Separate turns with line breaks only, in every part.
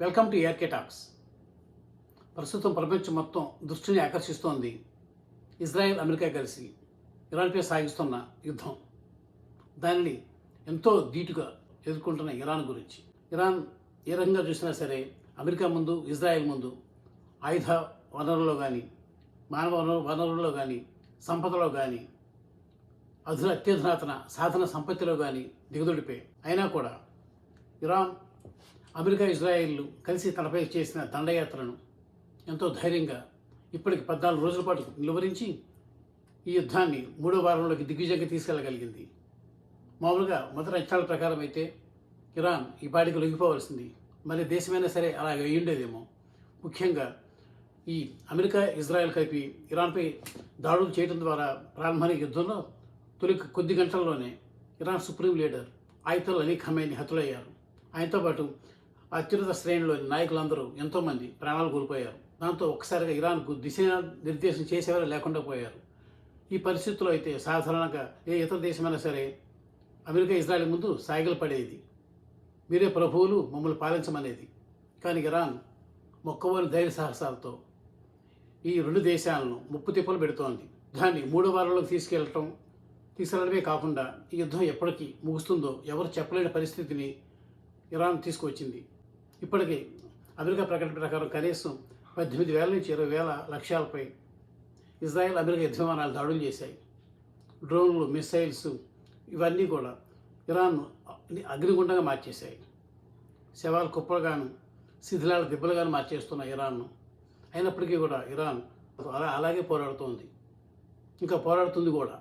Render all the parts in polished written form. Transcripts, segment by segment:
Welcome to ARK talks. ప్రస్తుతం ప్రపంచం మొత్తం దృష్టిని ఆకర్షిస్తోంది ఇజ్రాయెల్ అమెరికా కలిసి ఇరాన్పై సాగిస్తున్న యుద్ధం. దానిని ఎంతో ధీటుగా ఎదుర్కొంటున్న ఇరాన్ గురించి. ఇరాన్ ఏ రకంగా చూసినా సరే అమెరికా ముందు, ఇజ్రాయెల్ ముందు ఆయుధ వనరుల్లో కానీ, మానవ వనరుల్లో కానీ, సంపదలో కానీ, అత్యధునాతన సాధన సంపత్తిలో కానీ దిగదొడిపోయి అయినా కూడా ఇరాన్, అమెరికా, ఇజ్రాయెల్లు కలిసి తనపై చేసిన దండయాత్రను ఎంతో ధైర్యంగా ఇప్పటికి 14 రోజుల పాటు నిలువరించి ఈ యుద్ధాన్ని 3వ వారంలోకి దిగ్విజయంగా తీసుకెళ్ళగలిగింది. మామూలుగా మొదటి అంచనాల ప్రకారం అయితే ఇరాన్ ఈ పాటికి లొంగిపోవలసింది. మళ్ళీ దేశమైనా సరే అలాగే అయ్యుండేదేమో. ముఖ్యంగా ఈ అమెరికా, ఇజ్రాయెల్ కలిపి ఇరాన్పై దాడులు చేయడం ద్వారా ప్రారంభమైన యుద్ధంలో తొలి కొద్ది గంటల్లోనే Iran supreme leader Ayatollah Ali Khamenei హతులయ్యారు. ఆయనతో పాటు అత్యున్నత శ్రేణిలోని నాయకులందరూ ఎంతోమంది ప్రాణాలు కోల్పోయారు. దాంతో ఒక్కసారిగా ఇరాన్కు దిశానిర్దేశం చేసేవారు లేకుండా పోయారు. ఈ పరిస్థితుల్లో అయితే సాధారణంగా ఏ ఇతర దేశమైనా సరే అమెరికా, ఇజ్రాయెల్ ముందు సాగిలు పడేది. మీరే ప్రభువులు, మమ్మల్ని పాలించమనేది. కానీ ఇరాన్ మొక్కవోని ధైర్య సాహసాలతో ఈ రెండు దేశాలను ముప్పు తిప్పలు పెడుతోంది. దాన్ని 3వ వారంలోకి తీసుకెళ్లడమే కాకుండా ఈ యుద్ధం ఎప్పటికీ ముగుస్తుందో ఎవరు చెప్పలేని పరిస్థితిని ఇరాన్ తీసుకువచ్చింది. ఇప్పటికీ అమెరికా ప్రకటన ప్రకారం కనీసం 18,000 నుంచి 20,000 లక్ష్యాలపై ఇజ్రాయెల్, అమెరికా యుద్ధ విమానాలు దాడులు చేశాయి. డ్రోన్లు, మిసైల్స్ ఇవన్నీ కూడా ఇరాన్ అగ్నిగుండంగా మార్చేశాయి. శవాలు కుప్పలుగాను, శిథిలాల దిబ్బలుగాను మార్చేస్తున్న ఇరాన్ను. అయినప్పటికీ కూడా ఇరాన్ అలాగే పోరాడుతోంది, ఇంకా పోరాడుతుంది కూడా.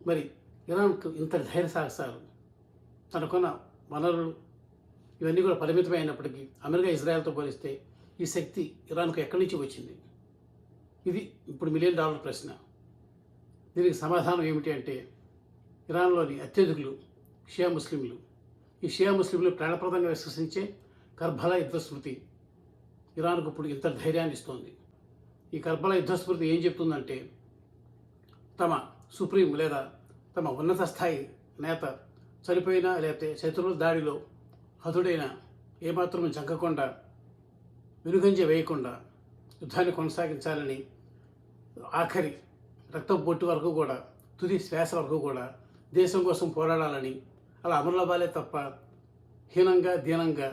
మరి ఇరాన్కు ఇంత ధైర్య సాహసాలు, తనకున్న వనరులు ఇవన్నీ కూడా పరిమితమైనప్పటికీ అమెరికా, ఇజ్రాయెల్తో పోలిస్తే ఈ శక్తి ఇరాన్కు ఎక్కడి నుంచి వచ్చింది? ఇది ఇప్పుడు $1 మిలియన్ ప్రశ్న. దీనికి సమాధానం ఏమిటి అంటే ఇరాన్లోని అత్యధికులు షియా ముస్లింలు. ఈ షియా ముస్లింలు ప్రాణప్రదంగా విశ్వసించే కర్బలా యుద్ధస్మృతి ఇరాన్కు ఇప్పుడు ఇంత ధైర్యాన్ని ఇస్తోంది. ఈ కర్బలా యుద్ధస్మృతి ఏం చెప్తుందంటే తమ సుప్రీం లేదా తమ ఉన్నత స్థాయి నేత చనిపోయినా లేకపోతే శత్రువుల దాడిలో హతుడైన ఏమాత్రం జంకకుండా, వెనుగంజ వేయకుండా యుద్ధాన్ని కొనసాగించాలని, ఆఖరి రక్తం పొట్టు వరకు కూడా, తుది శ్వాస వరకు కూడా దేశం కోసం పోరాడాలని, అలా అమరులవ్వాలే తప్ప హీనంగా, దీనంగా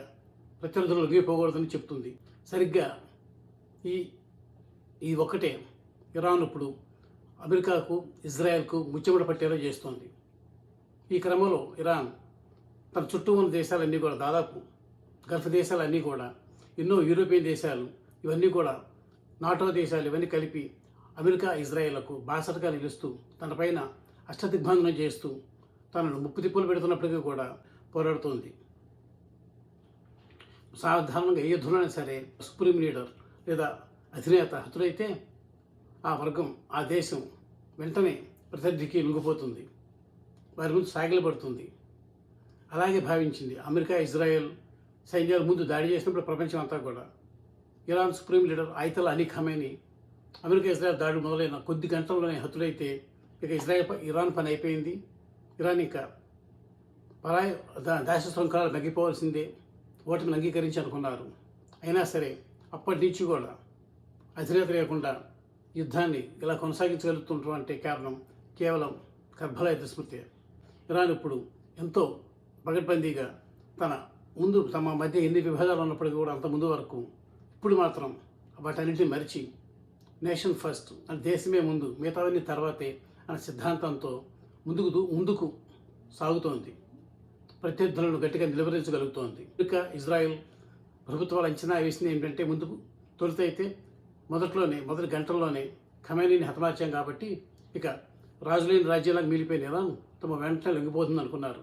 ప్రత్యర్థులు లొంగిపోకూడదని చెప్తుంది. సరిగ్గా ఈ ఒక్కటే ఇరాన్ ఇప్పుడు అమెరికాకు, ఇజ్రాయెల్కు ముచ్చెమట పట్టేలా చేస్తోంది. ఈ క్రమంలో ఇరాన్ తన చుట్టూ ఉన్న దేశాలన్నీ కూడా, దాదాపు గల్ఫ్ దేశాలన్నీ కూడా, ఎన్నో యూరోపియన్ దేశాలు, ఇవన్నీ కూడా నాటో దేశాలు, ఇవన్నీ కలిపి అమెరికా, ఇజ్రాయెల్లకు బాసటగా నిలుస్తూ తనపైన అష్టదిగ్బంధనం చేస్తూ తనను ముప్పు తిప్పులు పెడుతున్నప్పటికీ కూడా పోరాడుతోంది. సాధారణంగా ఏ యుద్ధంలోనే సరే సుప్రీం లీడర్ లేదా అధినేత హతులైతే ఆ వర్గం, ఆ దేశం వెంటనే ప్రత్యర్థికి లొంగిపోతుంది, వారి ముందు సాగిలపడుతుంది. అలాగే భావించింది అమెరికా, ఇజ్రాయెల్ సైన్యాల ముందు దాడి చేసినప్పుడు ప్రపంచం అంతా కూడా. Iran supreme leader Ayatollah Ali Khamenei America, Israel దాడి మొదలైన కొద్ది గంటల్లోనే హతులైతే ఇక ఇరాన్ పని అయిపోయింది. ఇరాన్ ఇంకా పరాయి దాశ శృంఖలాలు మగ్గిపోవాల్సిందే, ఓటమిని అంగీకరించి అనుకున్నారు. అయినా సరే అప్పటి నుంచి కూడా అధినేత లేకుండా యుద్ధాన్ని ఇలా కొనసాగించగలుగుతున్నటువంటి కారణం కేవలం కర్బలా యుద్ధస్మృతి. ఇరాన్ ఇప్పుడు ఎంతో పగడ్బందీగా తమ మధ్య ఎన్ని విభేదాలు ఉన్నప్పటికీ కూడా అంత ముందు వరకు ఇప్పుడు మాత్రం వాటన్నింటినీ మరిచి నేషన్ ఫస్ట్ అంటే దేశమే ముందు, మిగతావన్నీ తర్వాతే అనే సిద్ధాంతంతో ముందుకు సాగుతోంది. ప్రత్యర్థులను గట్టిగా నిలువరించగలుగుతోంది. అమెరికా, ఇజ్రాయెల్ ప్రభుత్వాలు అంచనా వేసింది ఏంటంటే తొలుతైతే మొదటి గంటల్లోనే ఖమేనీని హతమార్చాం కాబట్టి ఇక రాజులేని రాజ్యాలకు మిగిలిపోయిన ఇరాన్ తమ వెంటనే లొంగిపోతుంది అనుకున్నారు.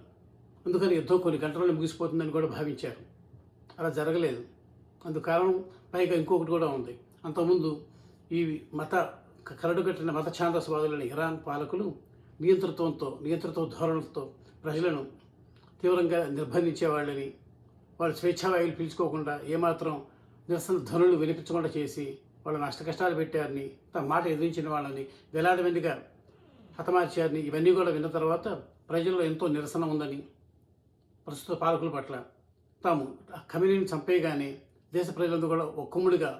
అందుకని యుద్ధం కొన్ని గంటల్లోనే ముగిసిపోతుందని కూడా భావించారు. అలా జరగలేదు. అందుకు కారణం పైగా ఇంకొకటి కూడా ఉంది. అంతకుముందు ఈ కరడుగట్టిన మత ఛాందసవాదులైన ఇరాన్ పాలకులు నియంతృత్వ ధోరణులతో ప్రజలను తీవ్రంగా నిర్బంధించేవాళ్ళని, వాళ్ళు స్వేచ్ఛావాయువులు పీల్చుకోకుండా ఏమాత్రం నిరసన ధ్వనులు వినిపించకుండా చేసి వాళ్ళని కష్టాలు పెట్టారని, తమ మాట ఎదిరించిన వాళ్ళని వేలాది మందిగా హతమార్చారని, ఇవన్నీ కూడా విన్న తర్వాత ప్రజల్లో ఎంతో నిరసన ఉందని ప్రస్తుత పాలకుల పట్ల తాము ఖమేనీని చంపేయగానే దేశ ప్రజలందరూ కూడా ఒక్కముడిగా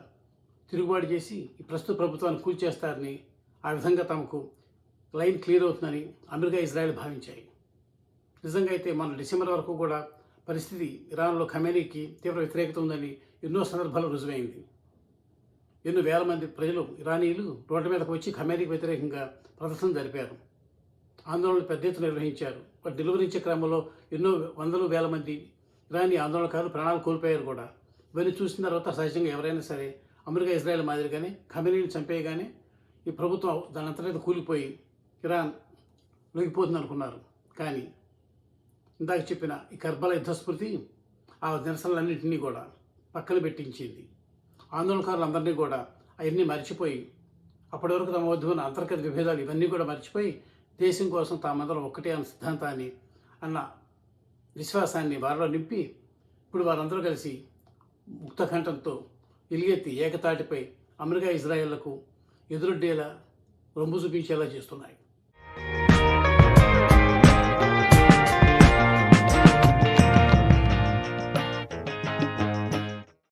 తిరుగుబాటు చేసి ఈ ప్రస్తుత ప్రభుత్వాన్ని కూల్చేస్తారని, ఆ విధంగా తమకు లైన్ క్లియర్ అవుతుందని అమెరికా, ఇజ్రాయెల్ భావించాయి. నిజంగా అయితే మన డిసెంబర్ వరకు కూడా పరిస్థితి ఇరాన్లో ఖమేనీకి తీవ్ర వ్యతిరేకత ఉందని ఎన్నో సందర్భాల్లో రుజువైంది. ఎన్నో వేల మంది ప్రజలు, ఇరానీయులు రోడ్ల మీదకు వచ్చి ఖమేనీకి వ్యతిరేకంగా ప్రదర్శన జరిపారు. ఆందోళనలు పెద్ద ఎత్తున నిర్వహించారు. వాటి నిలువరించే క్రమంలో ఎన్నో వందలు వేల మంది ఇరానీ ఆందోళనకారులు ప్రాణాలు కోల్పోయారు కూడా. ఇవన్నీ చూసిన తర్వాత సహజంగా ఎవరైనా సరే అమెరికా, ఇజ్రాయెల్ మాదిరిగానే ఖమేనీని చంపేయగానే ఈ ప్రభుత్వం దాని అంతటా కూలిపోయి ఇరాన్ లొంగిపోతుంది అనుకున్నారు. కానీ ఇందాక చెప్పిన ఈ కర్బలా యుద్ధ స్మృతి ఆ నిరసనలన్నింటినీ కూడా పక్కన పెట్టించింది. ఆందోళనకారులందరినీ కూడా అవన్నీ మర్చిపోయి, అప్పటి వరకు తమ మధ్య ఉన్న అంతర్గత విభేదాలు ఇవన్నీ కూడా మర్చిపోయి దేశం కోసం తామందరం ఒక్కటే అన్న సిద్ధాంతాన్ని, అన్న విశ్వాసాన్ని వారిలో నింపి ఇప్పుడు వారందరూ కలిసి ముక్తకంఠంతో ఎలుగెత్తి ఏకతాటిపై అమెరికా, ఇజ్రాయెళ్లకు ఎదురొడ్డేలా రొమ్ము చూపించేలా చేస్తున్నాయి.